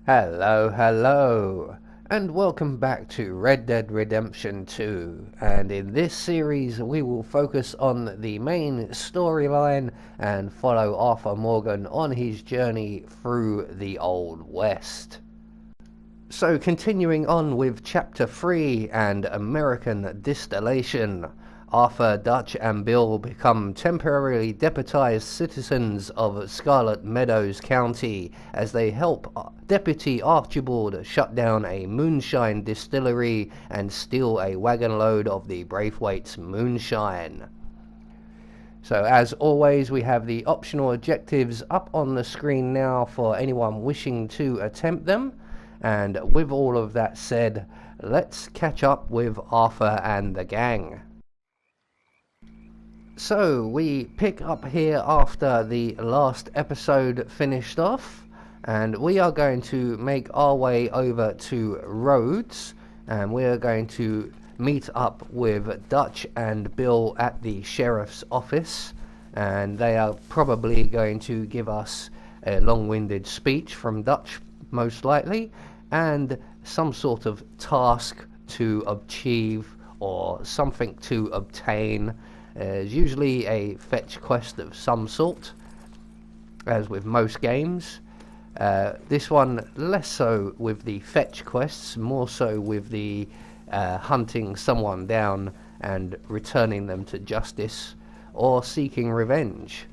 Hello, hello, and welcome back to Red Dead Redemption 2. And in this series, we will focus on the main storyline and follow Arthur Morgan on his journey through the Old West. So, continuing on with Chapter 3 and American Distillation. Arthur, Dutch and Bill become temporarily deputized citizens of Scarlet Meadows County as they help Deputy Archibald shut down a moonshine distillery and steal a wagon load of the Braithwaite's moonshine. So as always, we have the optional objectives up on the screen now for anyone wishing to attempt them. And with all of that said, let's catch up with Arthur and the gang. So we pick up here after the last episode finished off, and we are going to make our way over to Rhodes, and we are going to meet up with Dutch and Bill at the sheriff's office, and they are probably going to give us a long-winded speech from Dutch, most likely, and some sort of task to achieve or something to obtain. There's usually a fetch quest of some sort, as with most games. This one less so with the fetch quests, more so with the hunting someone down and returning them to justice or seeking revenge.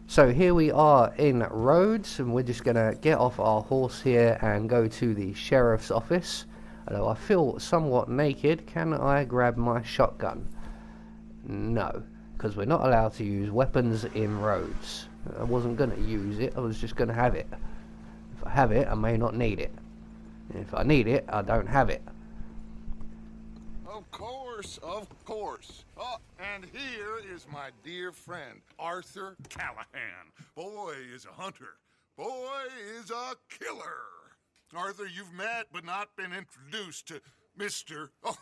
So here we are in Rhodes, and we're just going to get off our horse here and go to the sheriff's office. Although I feel somewhat naked, can I grab my shotgun? No, because we're not allowed to use weapons in Rhodes. I wasn't going to use it, I was just going to have it. If I have it, I may not need it. If I need it, I don't have it. Of course, of course. Oh, and here is my dear friend, Arthur Callahan. Boy is a hunter. Boy is a killer. Arthur, you've met but not been introduced to Mr. Oh,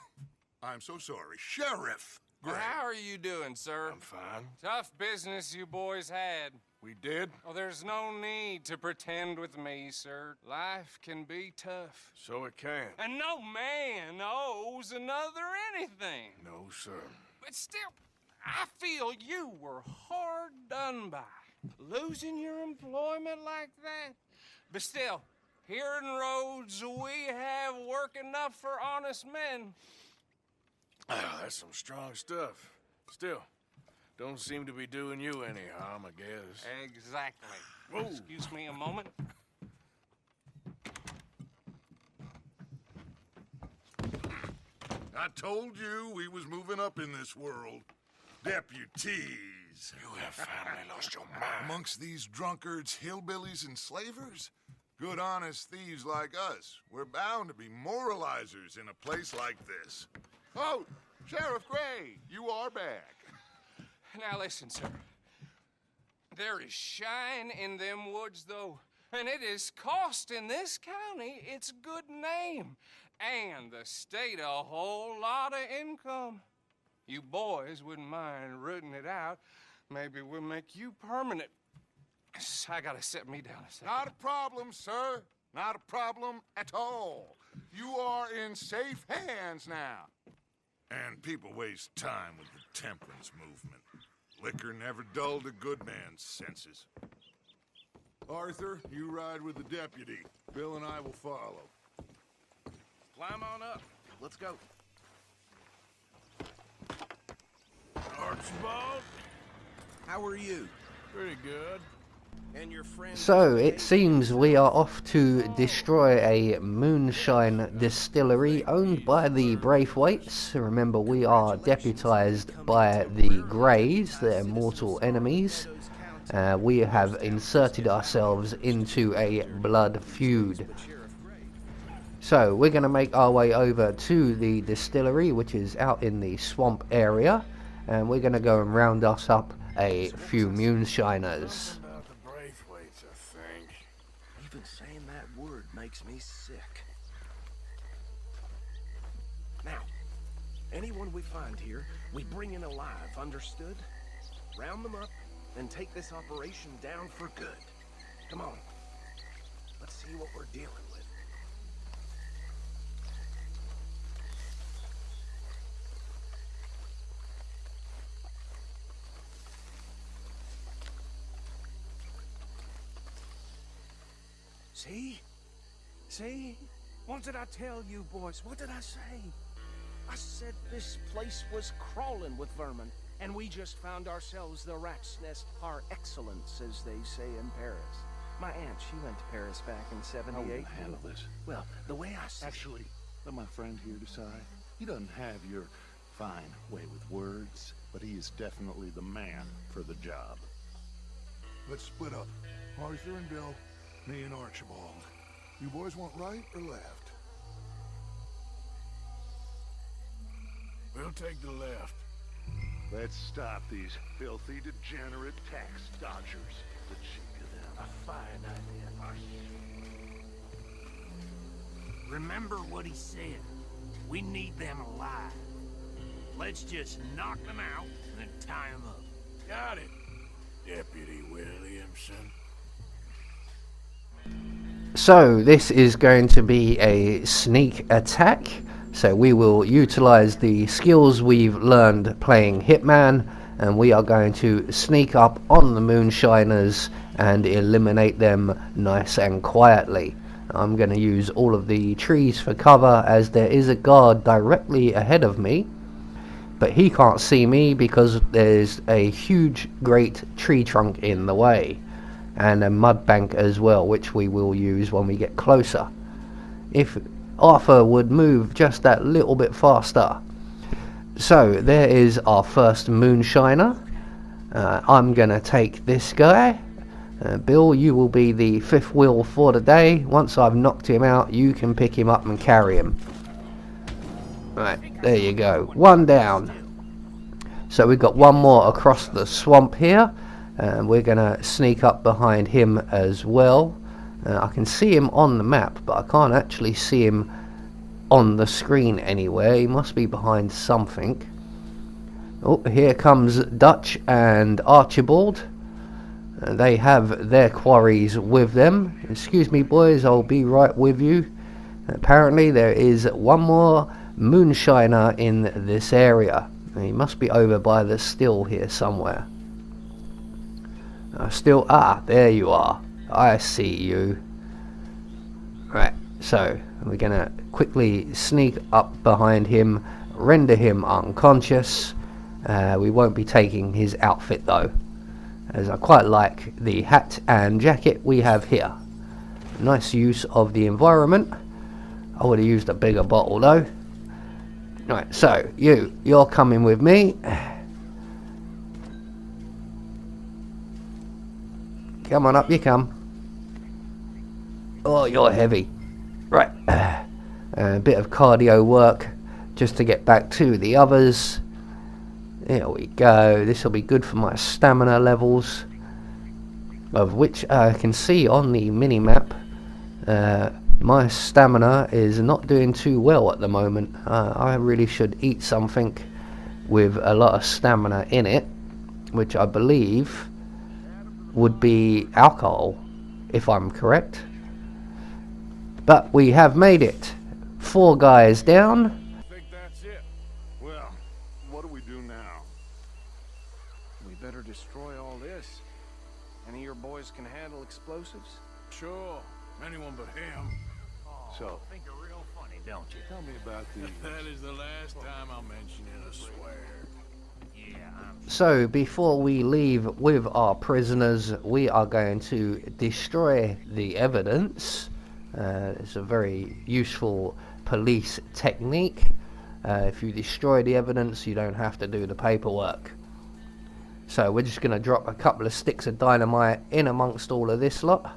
I'm so sorry, Sheriff Gray. How are you doing, sir? I'm fine. Tough business you boys had. We did? Oh, there's no need to pretend with me, sir. Life can be tough. So it can. And no man owes another anything. No, sir. But still, I feel you were hard done by. Losing your employment like that. But still, here in Rhodes, we have work enough for honest men. Oh, that's some strong stuff. Still, don't seem to be doing you any harm, I guess. Exactly. Whoa. Excuse me a moment. I told you we was moving up in this world. Deputies. You have finally lost your mind. Amongst these drunkards, hillbillies, and slavers? Good honest thieves like us. We're bound to be moralizers in a place like this. Oh, Sheriff Gray, you are back. Now listen, sir. There is shine in them woods, though, and it is costing this county its good name and the state a whole lot of income. You boys wouldn't mind rooting it out. Maybe we'll make you permanent. I gotta set me down a second. Not a problem, sir. Not a problem at all. You are in safe hands now. And people waste time with the temperance movement. Liquor never dulled a good man's senses. Arthur, you ride with the deputy. Bill and I will follow. Climb on up. Let's go. Archibald, how are you? Pretty good. And your friend? So it seems we are off to destroy a moonshine distillery owned by the Braithwaites. Remember, we are deputized by the Greys, their mortal enemies. We have inserted ourselves into a blood feud. So we're going to make our way over to the distillery, which is out in the swamp area, and we're going to go and round us up a few moonshiners. About the Braithwaites, I think. Even saying that word makes me sick. Now, anyone we find here, we bring in alive, understood? Round them up and take this operation down for good. Come on. Let's see what we're dealing with. See? See? What did I tell you, boys? What did I say? I said this place was crawling with vermin, and we just found ourselves the rat's nest par excellence, as they say in Paris. My aunt, she went to Paris back in '78. How will you handle this? Well, the way I see Actually, let my friend here decide. He doesn't have your fine way with words, but he is definitely the man for the job. Let's split up. Arthur and Bill, me and Archibald. You boys want right or left? We'll take the left. Let's stop these filthy, degenerate tax dodgers. The cheek of them. a fine idea, Arthur. Remember what he said. We need them alive. Let's just knock them out and then tie them up. Got it, Deputy Williamson. So this is going to be a sneak attack. So we will utilize the skills we've learned playing Hitman, and we are going to sneak up on the moonshiners and eliminate them nice and quietly. I'm going to use all of the trees for cover, as there is a guard directly ahead of me, but he can't see me because there's a huge great tree trunk in the way, and a mud bank as well, which we will use when we get closer. If Arthur would move just that little bit faster. So there is our first moonshiner. I'm gonna take this guy. Bill, you will be the fifth wheel for the day. Once I've knocked him out, you can pick him up and carry him. Right, there you go, one down. So we've got one more across the swamp here, and we're gonna sneak up behind him as well. I can see him on the map, but I can't actually see him on the screen anywhere. He must be behind something. Oh, here comes Dutch and Archibald. They have their quarries with them. Excuse me, boys, I'll be right with you. Apparently there is one more moonshiner in this area. He must be over by the still here somewhere. There you are. I see you. Right, so we're gonna quickly sneak up behind him, render him unconscious. We won't be taking his outfit though, as I quite like the hat and jacket we have here. Nice use of the environment. I would have used a bigger bottle though. Right, so you're coming with me. Come on up, you come. Oh, you're heavy. Right, a bit of cardio work just to get back to the others. There we go. This will be good for my stamina levels, of which I can see on the mini-map. My stamina is not doing too well at the moment. I really should eat something with a lot of stamina in it, which I believe would be alcohol, if I'm correct. But we have made it. 4 guys down. I think that's it. Well, what do we do now? We better destroy all this. Any of your boys can handle explosives? Sure, anyone but him. So, Think you're real funny, don't you? tell me about these. That is the last time I'll mention it, I swear. Yeah, I'm So before we leave with our prisoners, we are going to destroy the evidence. It's a very useful police technique. If you destroy the evidence, you don't have to do the paperwork. So we're just going to drop a couple of sticks of dynamite in amongst all of this lot.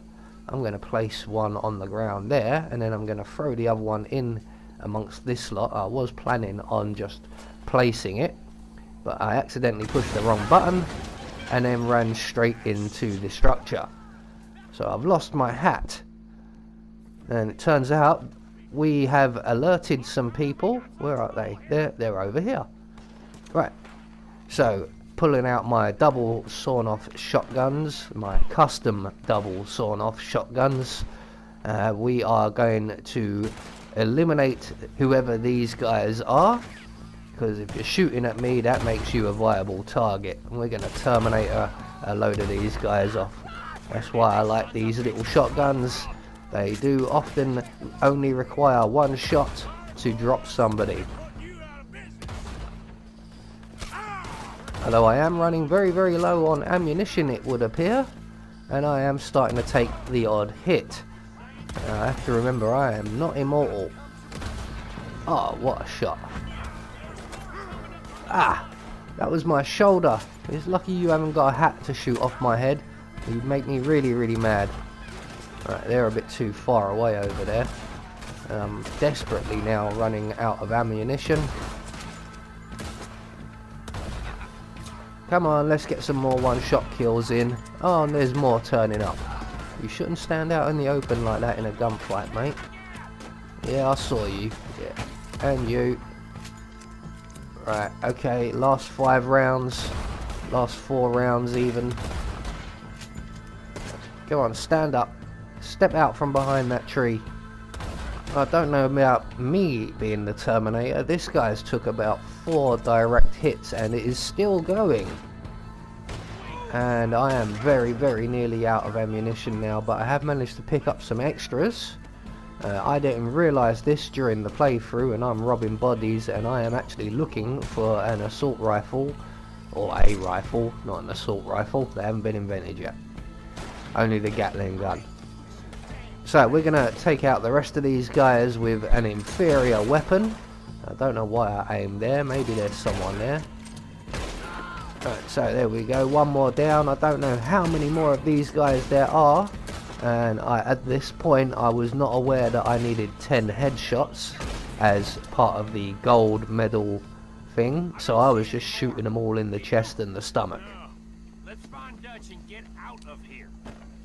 I'm going to place one on the ground there, and then I'm going to throw the other one in amongst this lot. I was planning on just placing it, but I accidentally pushed the wrong button and then ran straight into the structure. So I've lost my hat, and it turns out we have alerted some people. Where are they? They're over here. Right, so pulling out my double sawn off shotguns, my custom double sawn off shotguns. we are going to eliminate whoever these guys are, because if you're shooting at me, that makes you a viable target. And we're going to terminate a load of these guys off. That's why I like these little shotguns. They do often only require one shot to drop somebody. Although I am running very, very low on ammunition, it would appear, and I am starting to take the odd hit. I have to remember I am not immortal. Oh, what a shot. Ah, that was my shoulder. It's lucky you haven't got a hat to shoot off my head. You'd make me really, really mad. Right, they're a bit too far away over there. I'm desperately now running out of ammunition. Come on, let's get some more one-shot kills in. Oh, and there's more turning up. You shouldn't stand out in the open like that in a gunfight, mate. Yeah, I saw you. Yeah, and you. Right, okay, last 5 rounds. Last 4 rounds even. Go on, stand up. Step out from behind that tree. I don't know about me being the Terminator. This guy's took about 4 direct hits and it is still going. And I am very, very nearly out of ammunition now, but I have managed to pick up some extras. I didn't realise this during the playthrough, and I'm robbing bodies, and I am actually looking for an assault rifle, or a rifle, not an assault rifle. They haven't been invented yet. Only the Gatling gun. So we're going to take out the rest of these guys with an inferior weapon. I don't know why I aimed there. Maybe there's someone there. Right, so there we go. One more down. I don't know how many more of these guys there are. And at this point I was not aware that I needed 10 headshots as part of the gold medal thing. So I was just shooting them all in the chest and the stomach. Let's find Dutch and get out of here.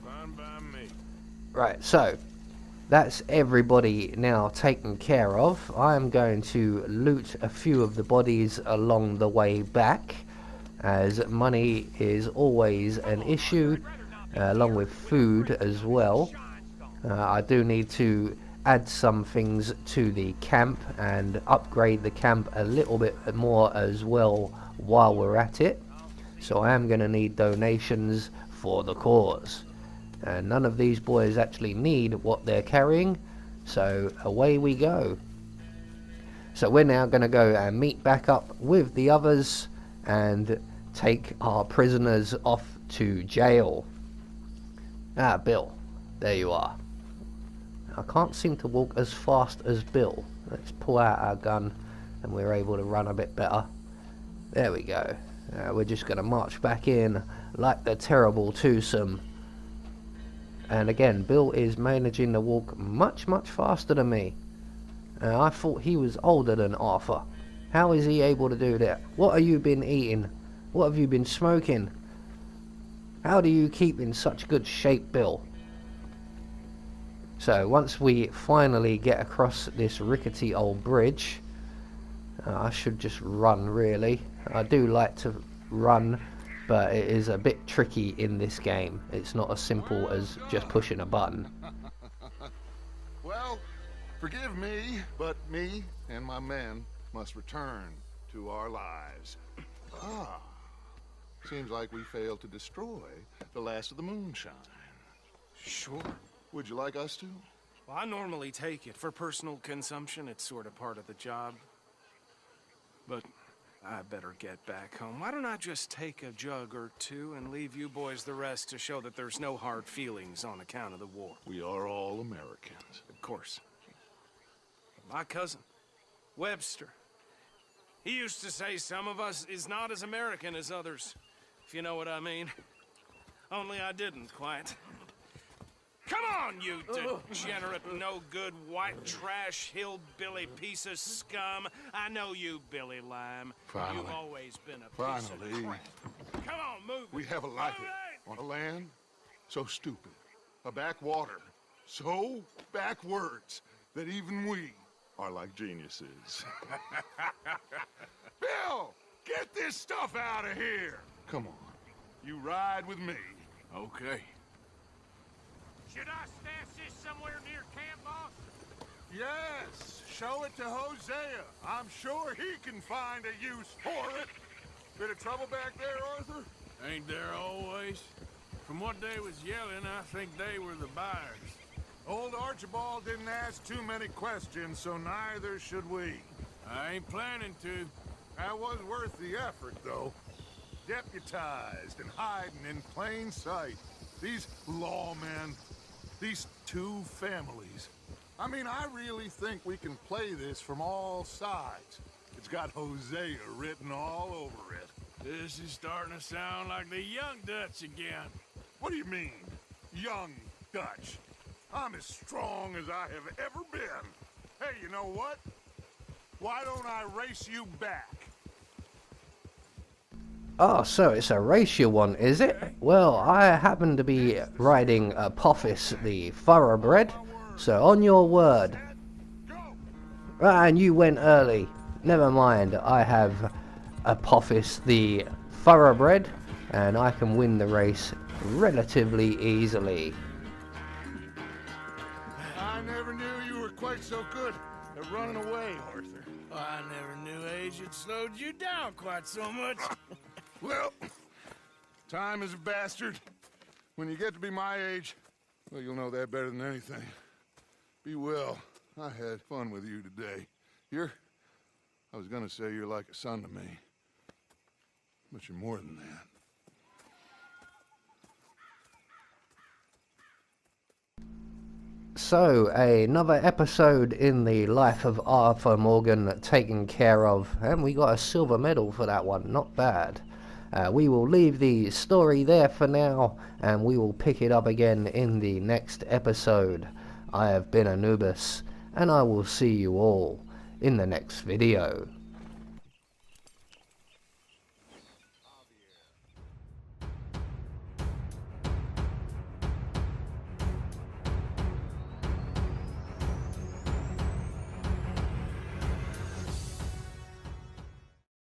Fine by me. Right, so that's everybody now taken care of. I am going to loot a few of the bodies along the way back, as money is always an issue, along with food as well. I do need to add some things to the camp and upgrade the camp a little bit more as well while we're at it. So I am going to need donations for the cause. None of these boys actually need what they're carrying, so away we go. So we're now going to go and meet back up with the others and take our prisoners off to jail. Ah, Bill, there you are. I can't seem to walk as fast as Bill. Let's pull out our gun and we're able to run a bit better. There we go. We're just going to march back in like the terrible twosome. And again, Bill is managing to walk much, much faster than me. I thought he was older than Arthur. How is he able to do that? What have you been eating? What have you been smoking? How do you keep in such good shape, Bill? So once we finally get across this rickety old bridge, I should just run really. I do like to run, but it is a bit tricky in this game. It's not as simple as just pushing a button. Well, forgive me, but me and my men must return to our lives. Ah, seems like we failed to destroy the last of the moonshine. Sure. Would you like us to? Well, I normally take it for personal consumption. It's sort of part of the job. But I better get back home. Why don't I just take a jug or two and leave you boys the rest to show that there's no hard feelings on account of the war? We are all Americans. Of course. My cousin, Webster, he used to say some of us is not as American as others, if you know what I mean. Only I didn't quite. Come on, you degenerate, no-good, white trash, hillbilly piece of scum. I know you, Billy Lime. Finally. You've always been a piece of Finally. crap. Come on, move it. We have a life Move it! on a land so stupid, a backwater so backwards that even we are like geniuses. Bill, get this stuff out of here. Come on, you ride with me. Okay. Should I stash this somewhere near camp, boss? Yes, show it to Hosea. I'm sure he can find a use for it. Bit of trouble back there, Arthur? Ain't there always? From what they was yelling, I think they were the buyers. Old Archibald didn't ask too many questions, so neither should we. I ain't planning to. That was worth the effort, though. Deputized and hiding in plain sight. These lawmen, these two families. I mean, I really think we can play this from all sides. It's got Hosea written all over it. This is starting to sound like the Young Dutch again. What do you mean, young Dutch? I'm as strong as I have ever been. Hey, you know what? Why don't I race you back? Oh, so it's a racial one, is it? Well, I happen to be riding Apophis, the thoroughbred, so on your word. Go! Ah, and you went early. Never mind, I have Apophis, the thoroughbred, and I can win the race relatively easily. I never knew you were quite so good at running away, Arthur. I never knew age had slowed you down quite so much. Well, time is a bastard. When you get to be my age, well, you'll know that better than anything. Be well. I had fun with you today. I was gonna say you're like a son to me, but you're more than that. So, another episode in the life of Arthur Morgan taken care of, and we got a silver medal for that one, not bad. We will leave the story there for now, and we will pick it up again in the next episode. I have been Anubis, and I will see you all in the next video.